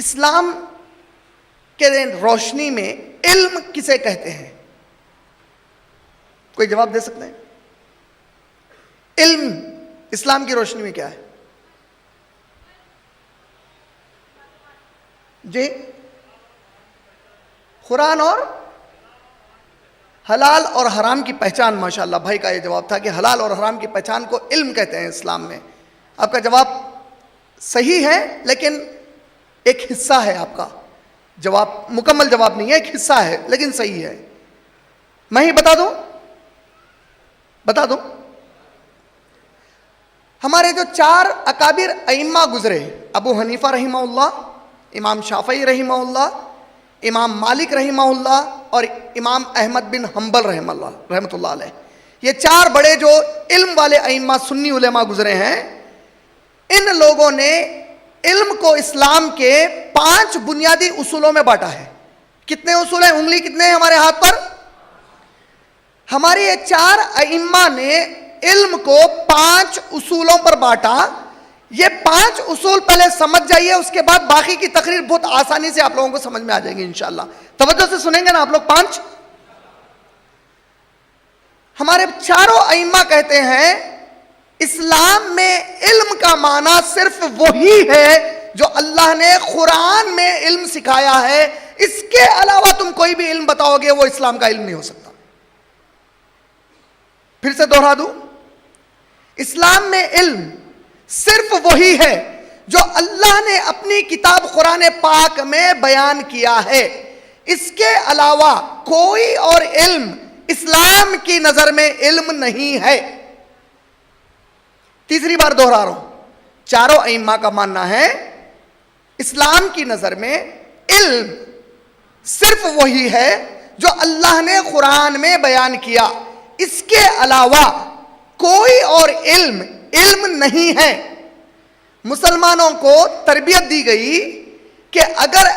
اسلام کے روشنی میں علم کسے کہتے ہیں؟ کوئی جواب دے سکتے ہیں؟ علم اسلام کی روشنی میں کیا ہے؟ جی، قرآن اور حلال اور حرام کی پہچان. ماشاءاللہ بھائی کا یہ جواب تھا کہ حلال اور حرام کی پہچان کو علم کہتے ہیں اسلام میں. آپ کا جواب صحیح ہے، لیکن ایک حصہ ہے آپ کا جواب، مکمل جواب نہیں ہے، ایک حصہ ہے لیکن صحیح ہے. میں ہی بتا دوں ہمارے جو 4 اکابر ائمہ گزرے، ابو حنیفہ رحمہ اللہ، امام شافعی رحمہ اللہ، امام مالک رحمہ اللہ اور امام احمد بن حنبل رحمۃ اللہ علیہ، یہ 4 بڑے جو علم والے ائمہ سنی علماء گزرے ہیں، ان لوگوں نے علم کو اسلام کے 5 بنیادی اصولوں میں بانٹا ہے. کتنے اصول ہیں؟ انگلی کتنے ہیں ہمارے ہاتھ پر؟ ہمارے یہ 4 ائمہ نے علم کو 5 اصولوں پر بانٹا. یہ 5 اصول پہلے سمجھ جائیے، اس کے بعد باقی کی تقریر بہت آسانی سے آپ لوگوں کو سمجھ میں آ جائیں گے انشاءاللہ. توجہ سے سنیں گے نا آپ لوگ؟ 5 ہمارے 4 ائمہ کہتے ہیں اسلام میں علم کا معنی صرف وہی ہے جو اللہ نے قرآن میں علم سکھایا ہے. اس کے علاوہ تم کوئی بھی علم بتاؤ گے وہ اسلام کا علم نہیں ہو سکتا. پھر سے دوہرا دوں، اسلام میں علم صرف وہی ہے جو اللہ نے اپنی کتاب قرآن پاک میں بیان کیا ہے. اس کے علاوہ کوئی اور علم اسلام کی نظر میں علم نہیں ہے. تیسری بار دوہرا رہا ہوں، 4 ائمہ کا ماننا ہے اسلام کی نظر میں علم صرف وہی ہے جو اللہ نے قرآن میں بیان کیا. اس کے علاوہ کوئی اور علم نہیں ہے. مسلمانوں کو تربیت دی گئی کہ اگر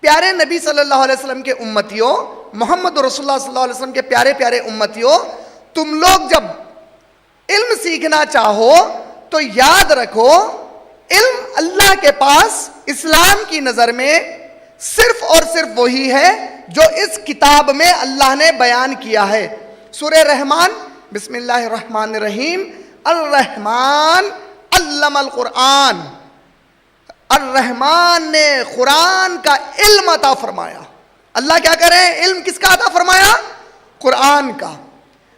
پیارے نبی صلی اللہ علیہ وسلم کے امتیوں، محمد رسول اللہ صلی اللہ علیہ وسلم کے پیارے پیارے امتیوں، تم لوگ جب علم سیکھنا چاہو تو یاد رکھو علم اللہ کے پاس اسلام کی نظر میں صرف اور صرف وہی ہے جو اس کتاب میں اللہ نے بیان کیا ہے. سورہ رحمان، بسم اللہ الرحمن الرحیم، الرحمن علم القرآن. الرحمن نے قرآن کا علم عطا فرمایا. اللہ کیا کرے؟ علم کس کا عطا فرمایا؟ قرآن کا.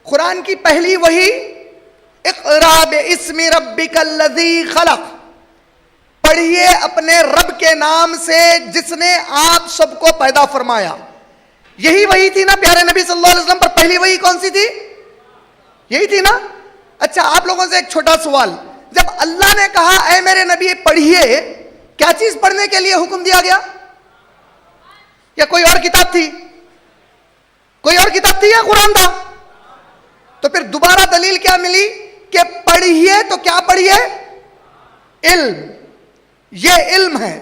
قرآن کی پہلی وحی اقرا باسم ربک الذی خلق، پڑھیے اپنے رب کے نام سے جس نے آپ سب کو پیدا فرمایا. یہی وحی تھی نا پیارے نبی صلی اللہ علیہ وسلم پر؟ پہلی وحی کون سی تھی؟ یہی تھی نا. اچھا، آپ لوگوں سے ایک چھوٹا سوال، جب اللہ نے کہا اے میرے نبی پڑھیے، کیا چیز پڑھنے کے لیے حکم دیا گیا؟ یا کوئی اور کتاب تھی؟ کوئی اور کتاب تھی یا قرآن تھا؟ تو پھر دوبارہ دلیل کیا ملی کہ پڑھیے تو کیا پڑھیے؟ علم. یہ علم ہے.